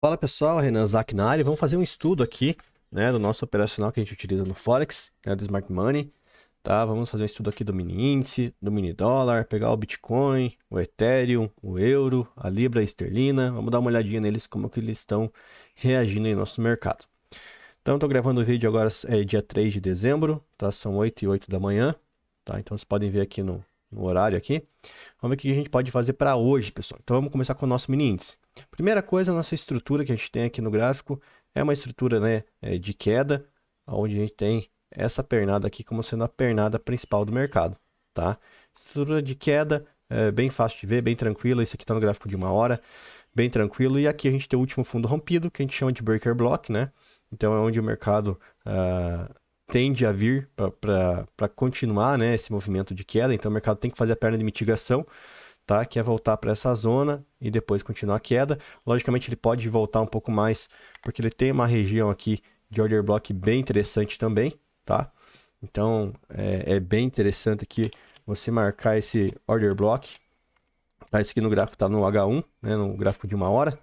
Fala pessoal, Renan Zack na área. Vamos fazer um estudo aqui, né, do nosso operacional que a gente utiliza no Forex, né, do Smart Money, tá? Vamos fazer um estudo aqui do mini índice, do mini dólar, pegar o Bitcoin, o Ethereum, o euro, a libra, a esterlina. Vamos dar uma olhadinha neles, como que eles estão reagindo em nosso mercado. Então, estou gravando o vídeo agora, dia 3 de dezembro, tá? São 8h08 da manhã, tá? Então, vocês podem ver aqui no horário aqui. Vamos ver o que a gente pode fazer para hoje, pessoal. Então, vamos começar com o nosso mini índice. Primeira coisa, a nossa estrutura que a gente tem aqui no gráfico é uma estrutura, né, de queda, onde a gente tem essa pernada aqui como sendo a pernada principal do mercado, tá? Estrutura de queda, bem fácil de ver, bem tranquila. Esse aqui está no gráfico de 1 hora, bem tranquilo. E aqui a gente tem o último fundo rompido, que a gente chama de breaker block, né? Então é onde o mercado tende a vir para continuar, né, esse movimento de queda. Então o mercado tem que fazer a perna de mitigação, tá? Que é voltar para essa zona e depois continuar a queda. Logicamente ele pode voltar um pouco mais, porque ele tem uma região aqui de order block bem interessante também, tá? Então é bem interessante aqui você marcar esse order block. Tá? Esse aqui no gráfico está no H1, né, no gráfico de 1 hora.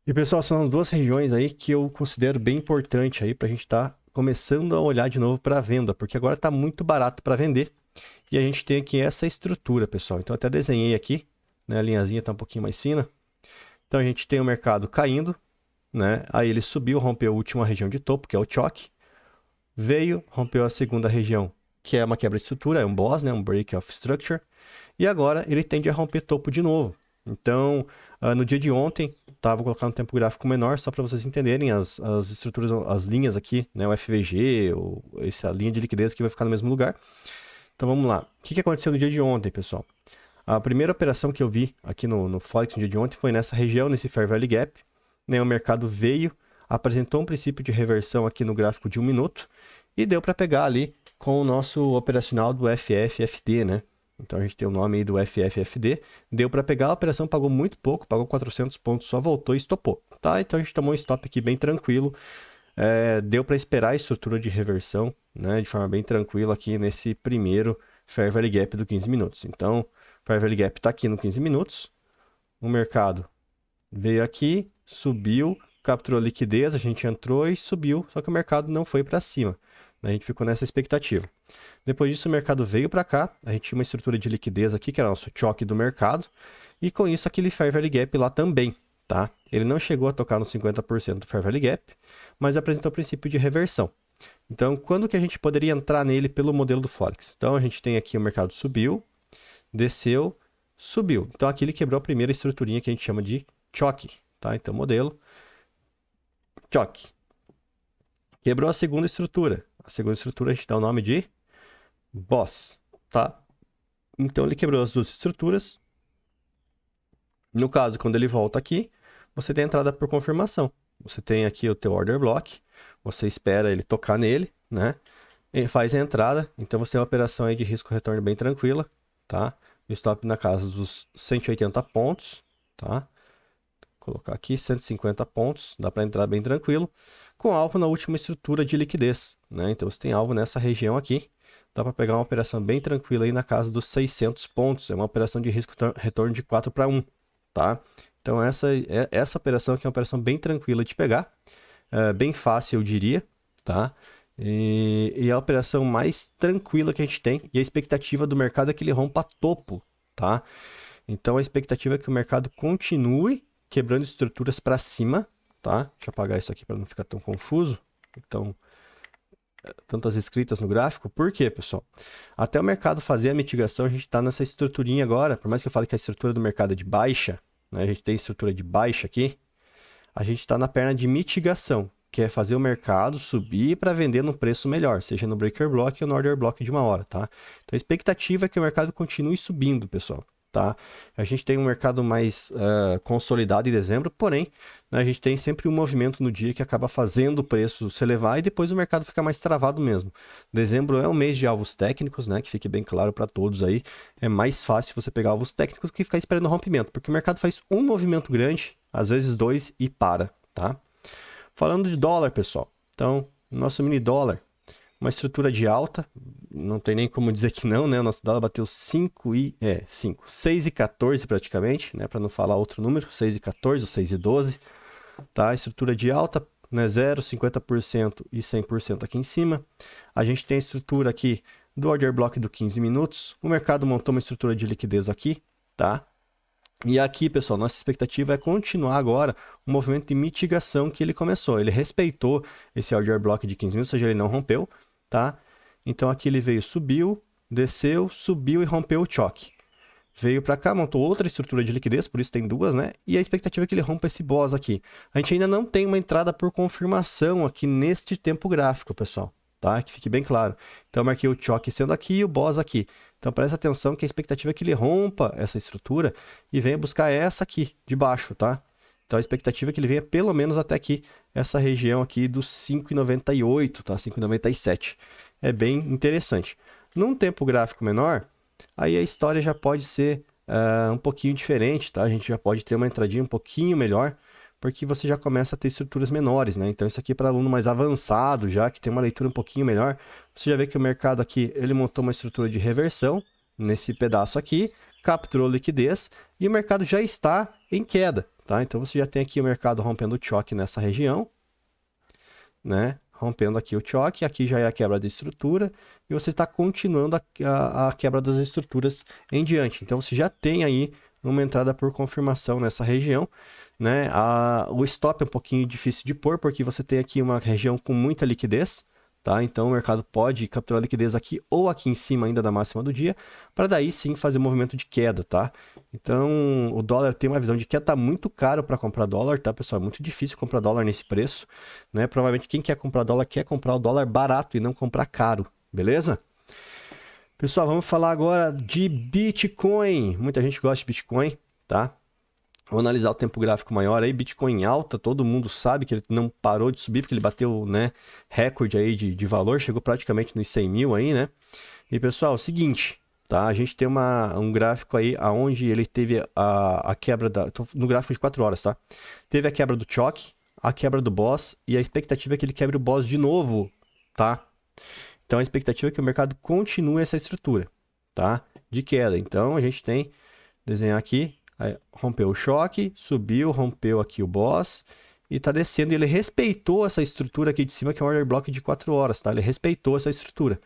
E pessoal, são duas regiões aí que eu considero bem importante aí para a gente estar começando a olhar de novo para a venda, porque agora está muito barato para vender. E a gente tem aqui essa estrutura, pessoal. Então, até desenhei aqui, né? A linhazinha está um pouquinho mais fina. Então, a gente tem o mercado caindo, né? Aí ele subiu, rompeu a última região de topo, que é o choque. Veio, rompeu a segunda região, que é uma quebra de estrutura, é um BOS, né? Um Break of Structure. E agora ele tende a romper topo de novo. Então, no dia de ontem, tá? Vou colocar no tempo gráfico menor, só para vocês entenderem as estruturas, as linhas aqui, né? O FVG, essa linha de liquidez que vai ficar no mesmo lugar. Então vamos lá. O que aconteceu no dia de ontem, pessoal? A primeira operação que eu vi aqui no Forex no dia de ontem foi nessa região, nesse Fair Value Gap. Né? O mercado veio, apresentou um princípio de reversão aqui no gráfico de 1 minuto e deu para pegar ali com o nosso operacional do FFFD, né? Então a gente tem o nome aí do FFFD. Deu para pegar, a operação pagou muito pouco, pagou 400 pontos, só voltou e estopou, tá? Então a gente tomou um stop aqui bem tranquilo. Deu para esperar a estrutura de reversão, né, de forma bem tranquila aqui nesse primeiro Fair Value Gap do 15 minutos. Então, Fair Value Gap está aqui no 15 minutos. O mercado veio aqui, subiu, capturou liquidez, a gente entrou e subiu, só que o mercado não foi para cima. A gente ficou nessa expectativa. Depois disso, o mercado veio para cá, a gente tinha uma estrutura de liquidez aqui, que era o nosso choque do mercado, e com isso aquele Fair Value Gap lá também. Tá? Ele não chegou a tocar no 50% do Fair Value Gap, mas apresentou o princípio de reversão. Então, quando que a gente poderia entrar nele pelo modelo do Forex? Então, a gente tem aqui o mercado subiu, desceu, subiu. Então, aqui ele quebrou a primeira estruturinha que a gente chama de choque. Tá? Então, modelo, choque. Quebrou a segunda estrutura. A segunda estrutura a gente dá o nome de BOS. Tá? Então, ele quebrou as duas estruturas. No caso, quando ele volta aqui, você tem a entrada por confirmação. Você tem aqui o teu order block, você espera ele tocar nele, né? E faz a entrada, então você tem uma operação aí de risco-retorno bem tranquila, tá? O stop na casa dos 180 pontos, tá? Vou colocar aqui 150 pontos, dá para entrar bem tranquilo, com alvo na última estrutura de liquidez, né? Então você tem alvo nessa região aqui, dá para pegar uma operação bem tranquila aí na casa dos 600 pontos, é uma operação de risco-retorno de 4-1, tá? Então essa operação aqui é uma operação bem tranquila de pegar, bem fácil eu diria, tá? E é a operação mais tranquila que a gente tem, e a expectativa do mercado é que ele rompa topo, tá? Então a expectativa é que o mercado continue quebrando estruturas para cima, tá? Deixa eu apagar isso aqui para não ficar tão confuso. Então, tantas escritas no gráfico. Por quê, pessoal? Até o mercado fazer a mitigação, a gente está nessa estruturinha agora, por mais que eu fale que a estrutura do mercado é de baixa, né? A gente tem estrutura de baixa aqui, a gente está na perna de mitigação, que é fazer o mercado subir para vender num preço melhor, seja no breaker block ou no order block de 1 hora, tá? Então a expectativa é que o mercado continue subindo, pessoal, tá? A gente tem um mercado mais consolidado em dezembro, porém, né, a gente tem sempre um movimento no dia que acaba fazendo o preço se elevar e depois o mercado fica mais travado mesmo. Dezembro é um mês de alvos técnicos, né? Que fique bem claro para todos aí. É mais fácil você pegar alvos técnicos que ficar esperando o rompimento, porque o mercado faz um movimento grande, às vezes dois, e para, tá? Falando de dólar, pessoal. Então, nosso mini dólar, uma estrutura de alta, não tem nem como dizer que não, né? O nosso dólar bateu 6,14 praticamente, né? Para não falar outro número, 6,14 ou 6,12. tá? Estrutura de alta, né? 0, 50% e 100% aqui em cima. A gente tem a estrutura aqui do order block do 15 minutos. O mercado montou uma estrutura de liquidez aqui, tá? E aqui, pessoal, nossa expectativa é continuar agora o movimento de mitigação que ele começou. Ele respeitou esse order block de 15 minutos, ou seja, ele não rompeu, tá? Então aqui ele veio, subiu, desceu, subiu e rompeu o choque. Veio para cá, montou outra estrutura de liquidez, por isso tem duas, né? E a expectativa é que ele rompa esse BOS aqui. A gente ainda não tem uma entrada por confirmação aqui neste tempo gráfico, pessoal, tá? Que fique bem claro. Então eu marquei o choque sendo aqui e o BOS aqui. Então presta atenção que a expectativa é que ele rompa essa estrutura e venha buscar essa aqui de baixo, tá? Então a expectativa é que ele venha pelo menos até aqui, essa região aqui dos 5,98, tá? 5,97. É bem interessante. Num tempo gráfico menor, aí a história já pode ser um pouquinho diferente, tá? A gente já pode ter uma entradinha um pouquinho melhor, porque você já começa a ter estruturas menores, né? Então isso aqui é para aluno mais avançado já, que tem uma leitura um pouquinho melhor. Você já vê que o mercado aqui, ele montou uma estrutura de reversão nesse pedaço aqui, capturou liquidez e o mercado já está em queda, tá? Então você já tem aqui o mercado rompendo o choque nessa região, né? Rompendo aqui o choque, aqui já é a quebra da estrutura, e você está continuando a quebra das estruturas em diante. Então, você já tem aí uma entrada por confirmação nessa região, né? O stop é um pouquinho difícil de pôr, porque você tem aqui uma região com muita liquidez, tá? Então, o mercado pode capturar liquidez aqui ou aqui em cima ainda da máxima do dia, para daí sim fazer um movimento de queda, tá? Então, o dólar tem uma visão de que tá muito caro para comprar dólar, tá, pessoal? É muito difícil comprar dólar nesse preço, né? Provavelmente quem quer comprar o dólar barato e não comprar caro, beleza? Pessoal, vamos falar agora de Bitcoin. Muita gente gosta de Bitcoin, tá? Vou analisar o tempo gráfico maior aí, Bitcoin em alta, todo mundo sabe que ele não parou de subir, porque ele bateu, né, recorde aí de valor, chegou praticamente nos 100 mil aí, né? E pessoal, é o seguinte, tá? A gente tem um gráfico aí onde ele teve a quebra no gráfico de 4 horas, tá? Teve a quebra do choque, a quebra do BOS e a expectativa é que ele quebre o BOS de novo, tá? Então a expectativa é que o mercado continue essa estrutura, tá? De queda. Então a gente tem, desenhar aqui, aí, rompeu o choque, subiu, rompeu aqui o BOS e tá descendo. E ele respeitou essa estrutura aqui de cima, que é um order block de 4 horas, tá? Ele respeitou essa estrutura.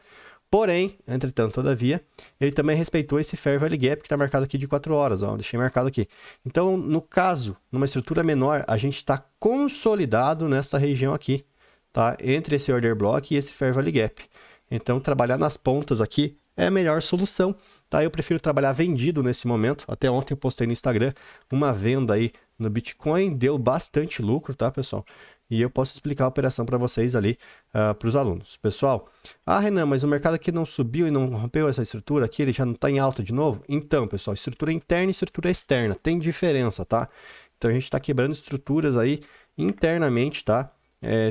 Porém, entretanto, todavia, ele também respeitou esse Fair Value Gap que está marcado aqui de 4 horas, ó, deixei marcado aqui. Então, no caso, numa estrutura menor, a gente está consolidado nessa região aqui, tá? Entre esse Order Block e esse Fair Value Gap. Então, trabalhar nas pontas aqui é a melhor solução, tá? Eu prefiro trabalhar vendido nesse momento. Até ontem eu postei no Instagram uma venda aí no Bitcoin, deu bastante lucro, tá, pessoal? E eu posso explicar a operação para vocês ali, para os alunos. Pessoal, Renan, mas o mercado aqui não subiu e não rompeu essa estrutura aqui, ele já não está em alta de novo? Então, pessoal, estrutura interna e estrutura externa, tem diferença, tá? Então, a gente está quebrando estruturas aí internamente, tá?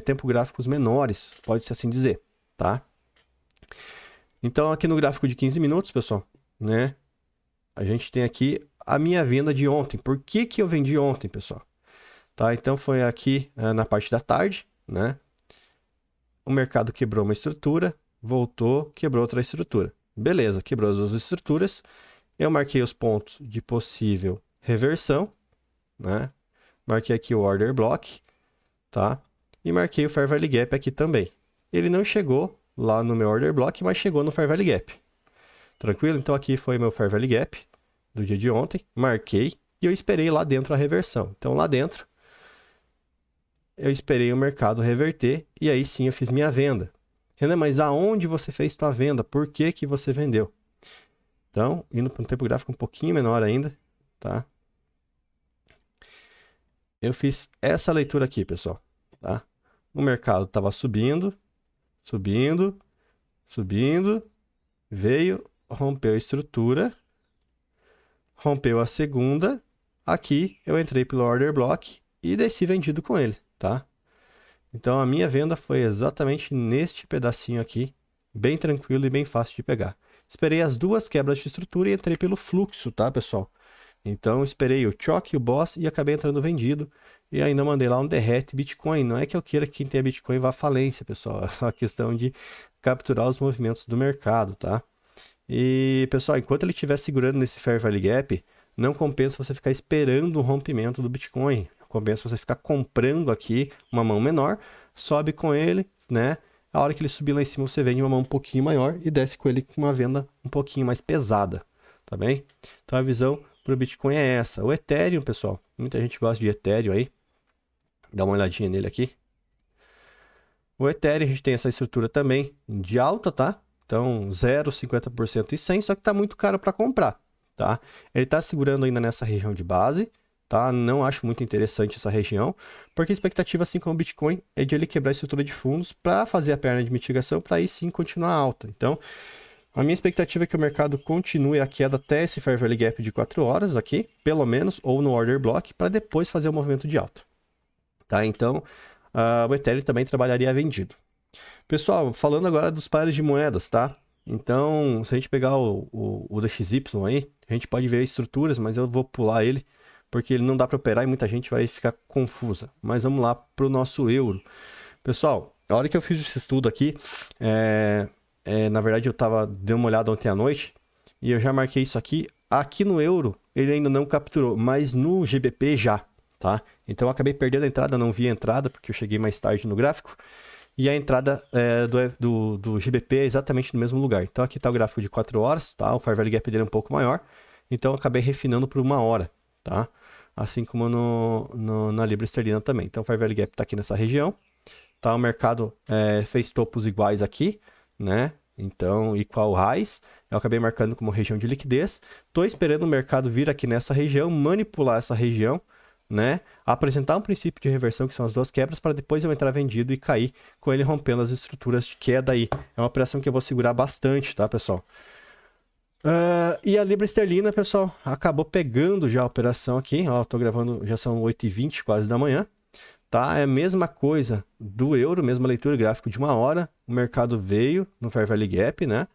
Tempo gráficos menores, pode-se assim dizer, tá? Então, aqui no gráfico de 15 minutos, pessoal, né? A gente tem aqui a minha venda de ontem. Por que que eu vendi ontem, pessoal? Tá, então foi aqui na parte da tarde, né? O mercado quebrou uma estrutura, voltou, quebrou outra estrutura. Beleza, quebrou as duas estruturas. Eu marquei os pontos de possível reversão, né? Marquei aqui o order block, tá? E marquei o Fair Value Gap aqui também. Ele não chegou lá no meu order block, mas chegou no Fair Value Gap. Tranquilo? Então aqui foi meu Fair Value Gap do dia de ontem. Marquei e eu esperei lá dentro a reversão. Então lá dentro eu esperei o mercado reverter e aí sim eu fiz minha venda. Renan, mas aonde você fez sua venda? Por que que você vendeu? Então, indo para um tempo gráfico um pouquinho menor ainda, tá? Eu fiz essa leitura aqui, pessoal, tá? O mercado estava subindo, subindo, subindo, veio, rompeu a estrutura, rompeu a segunda, aqui eu entrei pelo order block e desci vendido com ele, tá? Então a minha venda foi exatamente neste pedacinho aqui, bem tranquilo e bem fácil de pegar. Esperei as duas quebras de estrutura e entrei pelo fluxo, tá, pessoal? Então esperei o choque, o BOS e acabei entrando vendido e ainda mandei lá um derrete Bitcoin. Não é que eu queira que quem tenha Bitcoin vá à falência, pessoal. É uma questão de capturar os movimentos do mercado, tá? E, pessoal, enquanto ele estiver segurando nesse Fair Value Gap, não compensa você ficar esperando o rompimento do Bitcoin. compensa você ficar comprando aqui uma mão menor, sobe com ele, né? A hora que ele subir lá em cima, você vende uma mão um pouquinho maior e desce com ele com uma venda um pouquinho mais pesada, tá bem? Então a visão para o Bitcoin é essa. O Ethereum, pessoal, muita gente gosta de Ethereum aí. Dá uma olhadinha nele aqui. O Ethereum a gente tem essa estrutura também de alta, tá? Então 0, 50% e 100, só que tá muito caro para comprar, tá? Ele tá segurando ainda nessa região de base, tá? Não acho muito interessante essa região, porque a expectativa, assim como o Bitcoin, é de ele quebrar a estrutura de fundos para fazer a perna de mitigação, para aí sim continuar alta. Então, a minha expectativa é que o mercado continue a queda até esse Fair Value Gap de 4 horas aqui, pelo menos, ou no Order Block, para depois fazer o movimento de alta, tá? Então, o Ethereum também trabalharia vendido. Pessoal, falando agora dos pares de moedas, tá? Então, se a gente pegar o DXY aí, a gente pode ver estruturas, mas eu vou pular ele, porque ele não dá para operar e muita gente vai ficar confusa. Mas vamos lá para o nosso euro. Pessoal, a hora que eu fiz esse estudo aqui, na verdade eu dei uma olhada ontem à noite, e eu já marquei isso aqui. Aqui no euro, ele ainda não capturou, mas no GBP já, tá? Então eu acabei perdendo a entrada, não vi a entrada, porque eu cheguei mais tarde no gráfico. E a entrada do GBP é exatamente no mesmo lugar. Então aqui está o gráfico de 4 horas, tá? O Fair Value Gap dele é um pouco maior. Então eu acabei refinando por 1 hora, tá? Assim como na Libra Esterlina também. Então o Fair Value Gap está aqui nessa região. Tá? O mercado fez topos iguais aqui, né? Então, equal highs. Eu acabei marcando como região de liquidez. Estou esperando o mercado vir aqui nessa região, manipular essa região, né? Apresentar um princípio de reversão, que são as duas quebras, para depois eu entrar vendido e cair com ele rompendo as estruturas de queda aí. É uma operação que eu vou segurar bastante, tá, pessoal? E a Libra Esterlina, pessoal, acabou pegando já a operação aqui. Ó, tô gravando, já são 8h20 quase da manhã. Tá? É a mesma coisa do euro, mesma leitura gráfico de 1 hora. O mercado veio no Fair Value Gap, né?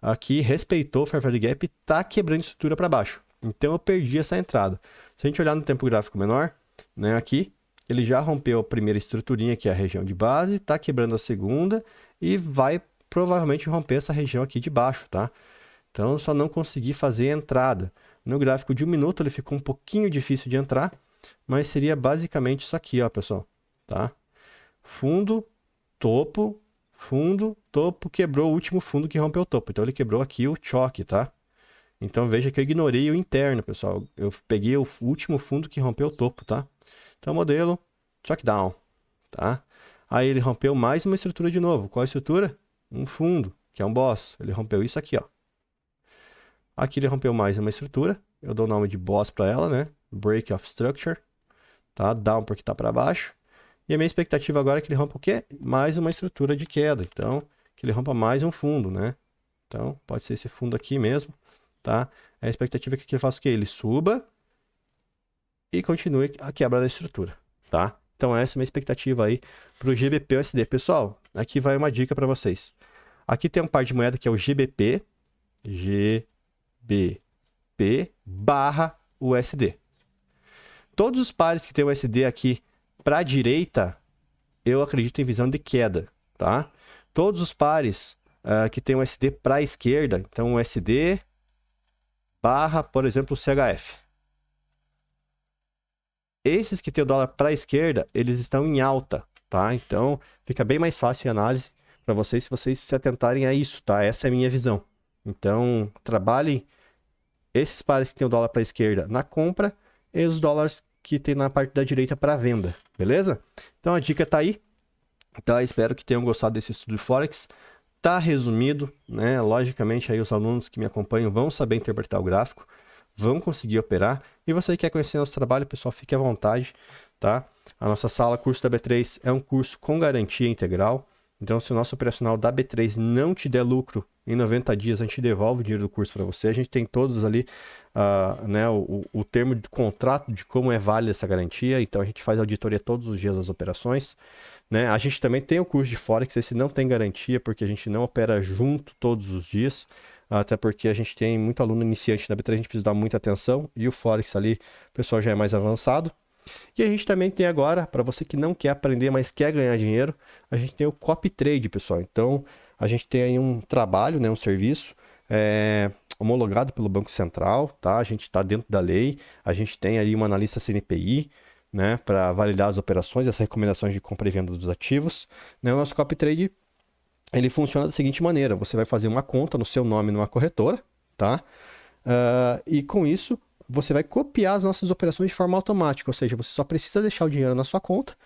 Aqui respeitou o Fair Value Gap e tá quebrando estrutura para baixo. Então eu perdi essa entrada. Se a gente olhar no tempo gráfico menor, né, aqui, ele já rompeu a primeira estruturinha, que é a região de base, tá quebrando a segunda e vai provavelmente romper essa região aqui de baixo, tá? Então eu só não consegui fazer a entrada. No gráfico de 1 minuto ele ficou um pouquinho difícil de entrar, mas seria basicamente isso aqui, ó, pessoal, tá? Fundo, topo, quebrou o último fundo que rompeu o topo. Então ele quebrou aqui o choque, tá? Então veja que eu ignorei o interno, pessoal. Eu peguei o último fundo que rompeu o topo, tá? Então modelo, choke down, tá? Aí ele rompeu mais uma estrutura de novo. Qual a estrutura? Um fundo, que é um boss. Ele rompeu isso aqui, ó. Aqui ele rompeu mais uma estrutura. Eu dou o nome de boss para ela, né? Break of structure, tá? Down porque tá para baixo. E a minha expectativa agora é que ele rompa o quê? Mais uma estrutura de queda. Então, que ele rompa mais um fundo, né? Então, pode ser esse fundo aqui mesmo, tá? A expectativa é que ele faça o quê? Ele suba e continue a quebra da estrutura, tá? Então, essa é a minha expectativa aí para o GBP-USD. Pessoal, aqui vai uma dica para vocês. Aqui tem um par de moeda que é o GBP, GBP/USD. Todos os pares que tem o USD aqui para a direita, eu acredito em visão de queda, tá? Todos os pares que tem o USD para a esquerda, então o USD barra, por exemplo, o CHF. Esses que tem o dólar para a esquerda, eles estão em alta, tá? Então, fica bem mais fácil a análise para vocês se vocês se atentarem a isso, tá? Essa é a minha visão. Então, trabalhem esses pares que tem o dólar para a esquerda na compra e os dólares que tem na parte da direita para venda, beleza? Então, a dica tá aí. Então, espero que tenham gostado desse estudo de Forex. Tá resumido, né? Logicamente, aí os alunos que me acompanham vão saber interpretar o gráfico, vão conseguir operar. E você que quer conhecer nosso trabalho, pessoal, fique à vontade, tá? A nossa sala, curso da B3, é um curso com garantia integral. Então, se o nosso operacional da B3 não te der lucro, em 90 dias a gente devolve o dinheiro do curso para você. A gente tem todos ali né, o termo de contrato de como é válida essa garantia. Então, a gente faz auditoria todos os dias das operações. Né? A gente também tem o curso de Forex, esse não tem garantia, porque a gente não opera junto todos os dias. Até porque a gente tem muito aluno iniciante na B3, a gente precisa dar muita atenção. E o Forex ali, o pessoal já é mais avançado. E a gente também tem agora, para você que não quer aprender, mas quer ganhar dinheiro, a gente tem o Copy Trade, pessoal. Então, a gente tem aí um trabalho, né, um serviço homologado pelo Banco Central, tá? A gente está dentro da lei, a gente tem aí uma analista CNPI, né, para validar as operações, as recomendações de compra e venda dos ativos. Né? O nosso copy trade ele funciona da seguinte maneira: você vai fazer uma conta no seu nome numa corretora, tá? E com isso você vai copiar as nossas operações de forma automática, ou seja, você só precisa deixar o dinheiro na sua conta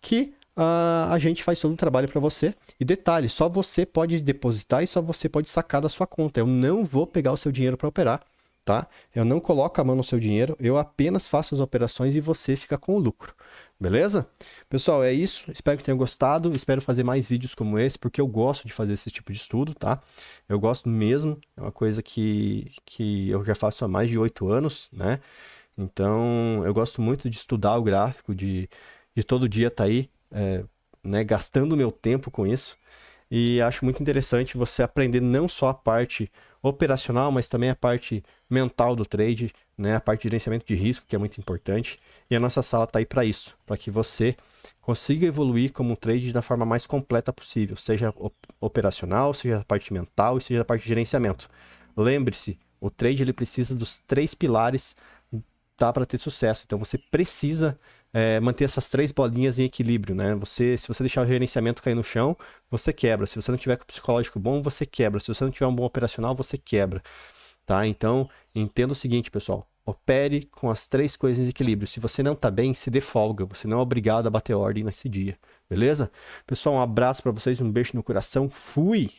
que a gente faz todo o trabalho para você. E detalhe, só você pode depositar e só você pode sacar da sua conta. Eu não vou pegar o seu dinheiro para operar, tá? Eu não coloco a mão no seu dinheiro, eu apenas faço as operações e você fica com o lucro. Beleza? Pessoal, é isso. Espero que tenham gostado. Espero fazer mais vídeos como esse, porque eu gosto de fazer esse tipo de estudo, tá? Eu gosto mesmo. É uma coisa que eu já faço há mais de 8 anos, né? Então, eu gosto muito de estudar o gráfico, de todo dia estar aí, né, gastando meu tempo com isso. E acho muito interessante você aprender não só a parte operacional, mas também a parte mental do trade, né, a parte de gerenciamento de risco, que é muito importante. E a nossa sala está aí para isso, para que você consiga evoluir como um trade da forma mais completa possível, seja operacional, seja a parte mental e seja a parte de gerenciamento. Lembre-se, o trade ele precisa dos 3 pilares, tá, para ter sucesso. Então você precisa manter essas 3 bolinhas em equilíbrio, né? Se você deixar o gerenciamento cair no chão, você quebra. Se você não tiver com o psicológico bom, você quebra. Se você não tiver um bom operacional, você quebra, tá? Então, entenda o seguinte, pessoal. Opere com as 3 coisas em equilíbrio. Se você não tá bem, se dê folga. Você não é obrigado a bater ordem nesse dia, beleza? Pessoal, um abraço para vocês, um beijo no coração. Fui!